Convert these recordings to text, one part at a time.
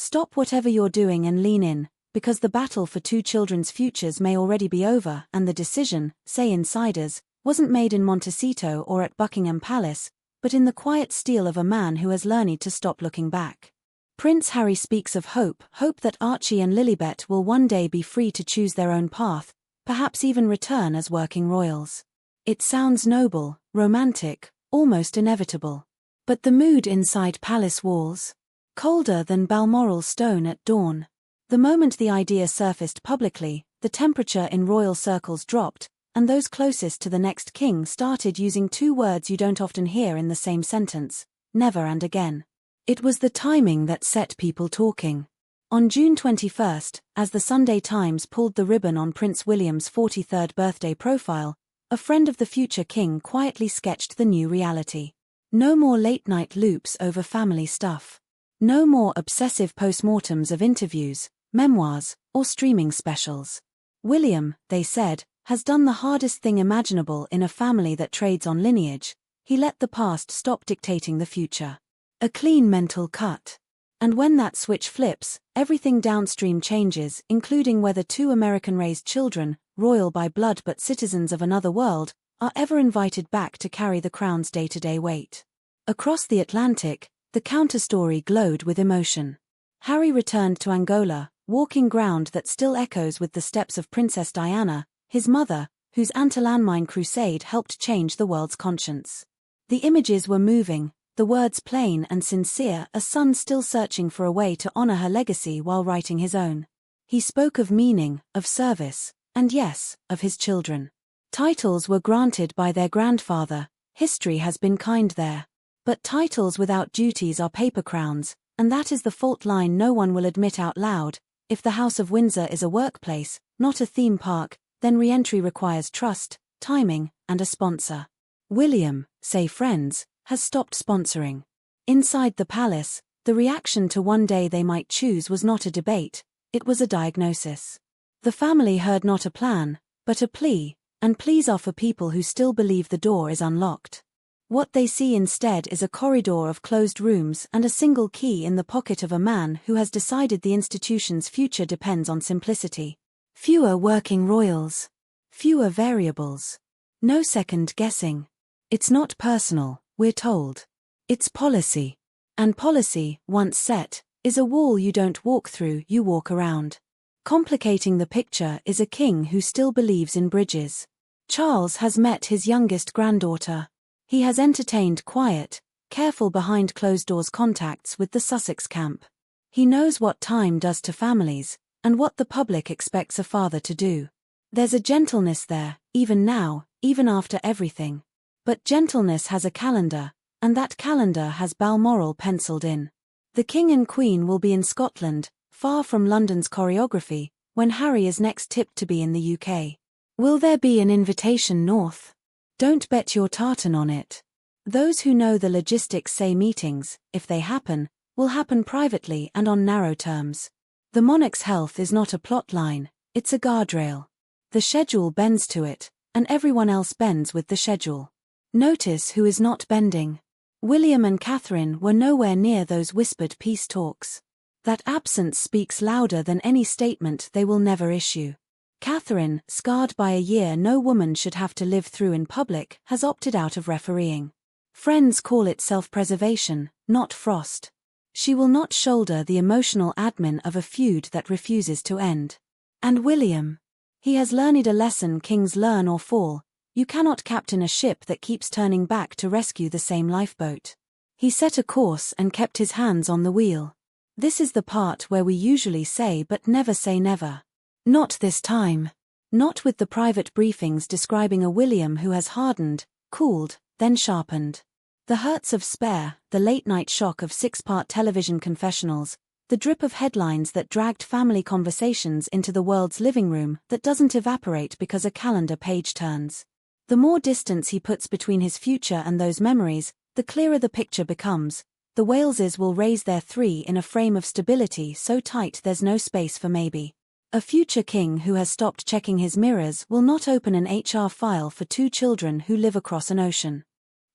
Stop whatever you're doing and lean in, because the battle for two children's futures may already be over, and the decision, say insiders, wasn't made in Montecito or at Buckingham Palace, but in the quiet steel of a man who has learned to stop looking back. Prince Harry speaks of hope that Archie and Lilibet will one day be free to choose their own path, perhaps even return as working royals. It sounds noble, romantic, almost inevitable. But the mood inside palace walls? Colder than Balmoral stone at dawn. The moment the idea surfaced publicly, the temperature in royal circles dropped, and those closest to the next king started using two words you don't often hear in the same sentence: never and again. It was the timing that set people talking. On June 21st, as the Sunday Times pulled the ribbon on Prince William's 43rd birthday profile, a friend of the future king quietly sketched the new reality. No more late-night loops over family stuff. No more obsessive postmortems of interviews, memoirs, or streaming specials. William, they said, has done the hardest thing imaginable in a family that trades on lineage. He let the past stop dictating the future. A clean mental cut. And when that switch flips, everything downstream changes, including whether two American-raised children, royal by blood but citizens of another world, are ever invited back to carry the crown's day-to-day weight. Across the Atlantic, the counterstory glowed with emotion. Harry returned to Angola, walking ground that still echoes with the steps of Princess Diana, his mother, whose anti-landmine crusade helped change the world's conscience. The images were moving, the words plain and sincere, a son still searching for a way to honor her legacy while writing his own. He spoke of meaning, of service, and yes, of his children. Titles were granted by their grandfather, history has been kind there. But titles without duties are paper crowns, and that is the fault line no one will admit out loud. If the House of Windsor is a workplace, not a theme park, then re-entry requires trust, timing, and a sponsor. William, say friends, has stopped sponsoring. Inside the palace, the reaction to one day they might choose was not a debate, it was a diagnosis. The family heard not a plan, but a plea, and pleas are for people who still believe the door is unlocked. What they see instead is a corridor of closed rooms and a single key in the pocket of a man who has decided the institution's future depends on simplicity. Fewer working royals. Fewer variables. No second guessing. It's not personal, we're told. It's policy. And policy, once set, is a wall you don't walk through, you walk around. Complicating the picture is a king who still believes in bridges. Charles has met his youngest granddaughter. He has entertained quiet, careful behind closed doors contacts with the Sussex camp. He knows what time does to families, and what the public expects a father to do. There's a gentleness there, even now, even after everything. But gentleness has a calendar, and that calendar has Balmoral penciled in. The King and Queen will be in Scotland, far from London's choreography, when Harry is next tipped to be in the UK. Will there be an invitation north? Don't bet your tartan on it. Those who know the logistics say meetings, if they happen, will happen privately and on narrow terms. The monarch's health is not a plot line, it's a guardrail. The schedule bends to it, and everyone else bends with the schedule. Notice who is not bending. William and Catherine were nowhere near those whispered peace talks. That absence speaks louder than any statement they will never issue. Catherine, scarred by a year no woman should have to live through in public, has opted out of refereeing. Friends call it self-preservation, not frost. She will not shoulder the emotional admin of a feud that refuses to end. And William? He has learned a lesson kings learn or fall. You cannot captain a ship that keeps turning back to rescue the same lifeboat. He set a course and kept his hands on the wheel. This is the part where we usually say but never say never. Not this time. Not with the private briefings describing a William who has hardened, cooled, then sharpened. The hurts of Spare, the late-night shock of 6-part television confessionals, the drip of headlines that dragged family conversations into the world's living room that doesn't evaporate because a calendar page turns. The more distance he puts between his future and those memories, the clearer the picture becomes. The Waleses will raise their three in a frame of stability so tight there's no space for maybe. A future king who has stopped checking his mirrors will not open an HR file for two children who live across an ocean.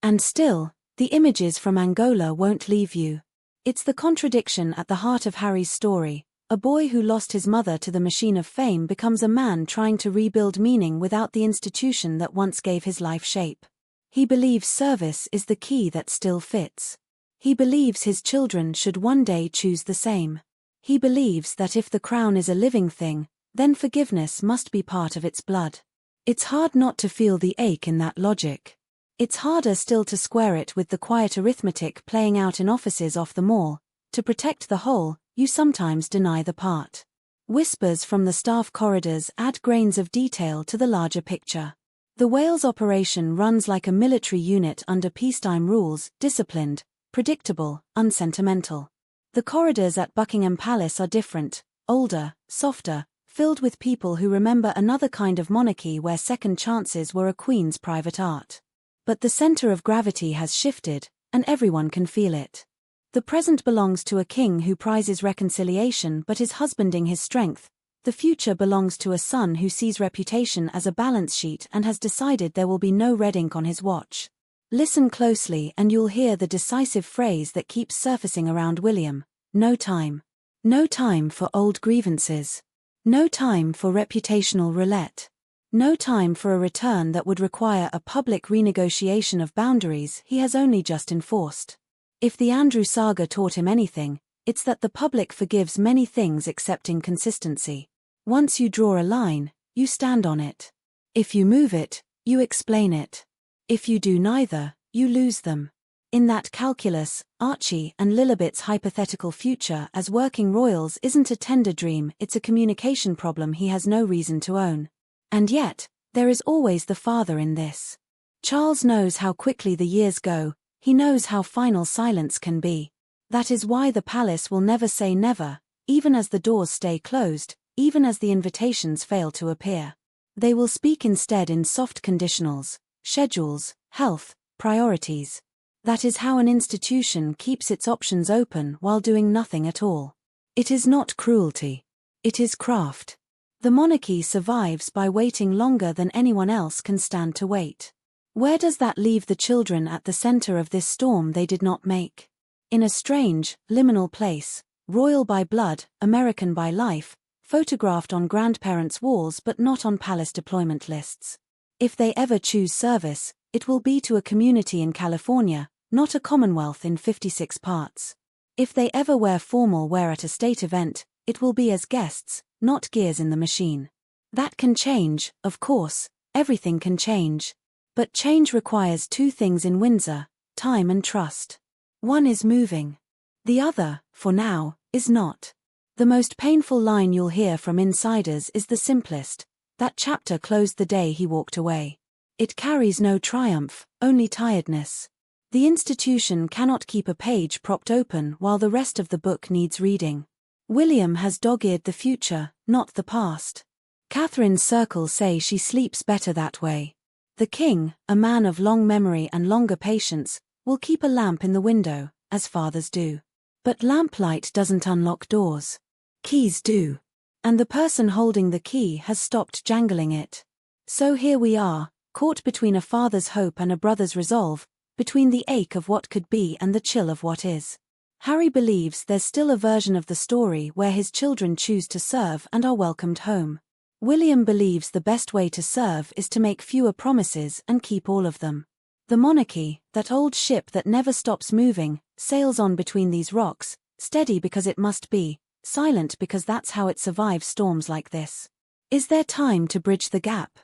And still, the images from Angola won't leave you. It's the contradiction at the heart of Harry's story. A boy who lost his mother to the machine of fame becomes a man trying to rebuild meaning without the institution that once gave his life shape. He believes service is the key that still fits. He believes his children should one day choose the same. He believes that if the crown is a living thing, then forgiveness must be part of its blood. It's hard not to feel the ache in that logic. It's harder still to square it with the quiet arithmetic playing out in offices off the mall. To protect the whole, you sometimes deny the part. Whispers from the staff corridors add grains of detail to the larger picture. The Wales operation runs like a military unit under peacetime rules, disciplined, predictable, unsentimental. The corridors at Buckingham Palace are different, older, softer, filled with people who remember another kind of monarchy where second chances were a queen's private art. But the center of gravity has shifted, and everyone can feel it. The present belongs to a king who prizes reconciliation but is husbanding his strength. The future belongs to a son who sees reputation as a balance sheet and has decided there will be no red ink on his watch. Listen closely and you'll hear the decisive phrase that keeps surfacing around William: no time. No time for old grievances. No time for reputational roulette. No time for a return that would require a public renegotiation of boundaries he has only just enforced. If the Andrew saga taught him anything, it's that the public forgives many things except inconsistency. Once you draw a line, you stand on it. If you move it, you explain it. If you do neither, you lose them. In that calculus, Archie and Lilibet's hypothetical future as working royals isn't a tender dream, it's a communication problem he has no reason to own. And yet, there is always the father in this. Charles knows how quickly the years go. He knows how final silence can be. That is why the palace will never say never, even as the doors stay closed, even as the invitations fail to appear. They will speak instead in soft conditionals, schedules, health, priorities. That is how an institution keeps its options open while doing nothing at all. It is not cruelty. It is craft. The monarchy survives by waiting longer than anyone else can stand to wait. Where does that leave the children at the center of this storm they did not make? In a strange, liminal place, royal by blood, American by life, photographed on grandparents' walls but not on palace deployment lists. If they ever choose service, it will be to a community in California, not a commonwealth in 56 parts. If they ever wear formal wear at a state event, it will be as guests, not gears in the machine. That can change, of course, everything can change. But change requires two things in Windsor: time and trust. One is moving. The other, for now, is not. The most painful line you'll hear from insiders is the simplest: that chapter closed the day he walked away. It carries no triumph, only tiredness. The institution cannot keep a page propped open while the rest of the book needs reading. William has dog-eared the future, not the past. Catherine's circle say she sleeps better that way. The king, a man of long memory and longer patience, will keep a lamp in the window, as fathers do. But lamplight doesn't unlock doors. Keys do. And the person holding the key has stopped jangling it. So here we are, caught between a father's hope and a brother's resolve, between the ache of what could be and the chill of what is. Harry believes there's still a version of the story where his children choose to serve and are welcomed home. William believes the best way to serve is to make fewer promises and keep all of them. The monarchy, that old ship that never stops moving, sails on between these rocks, steady because it must be, silent because that's how it survives storms like this. Is there time to bridge the gap?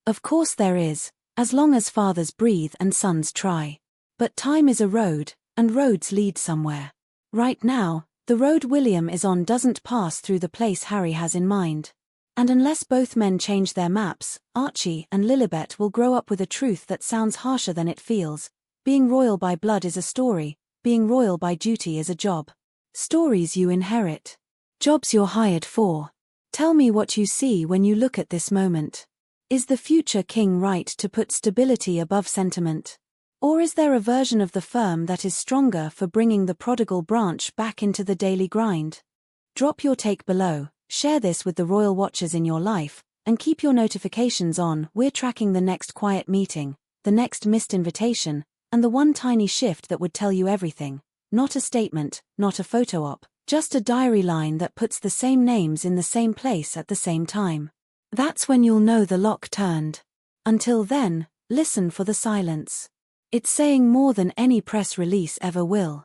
Of course there is, as long as fathers breathe and sons try. But time is a road, and roads lead somewhere. Right now, the road William is on doesn't pass through the place Harry has in mind. And unless both men change their maps, Archie and Lilibet will grow up with a truth that sounds harsher than it feels. Being royal by blood is a story, being royal by duty is a job. Stories you inherit. Jobs you're hired for. Tell me what you see when you look at this moment. Is the future king right to put stability above sentiment? Or is there a version of the firm that is stronger for bringing the prodigal branch back into the daily grind? Drop your take below. Share this with the royal watchers in your life, and keep your notifications on. We're tracking the next quiet meeting, the next missed invitation, and the one tiny shift that would tell you everything. not a statement, not a photo op, just a diary line that puts the same names in the same place at the same time. That's when you'll know the lock turned. Until then, listen for the silence. It's saying more than any press release ever will.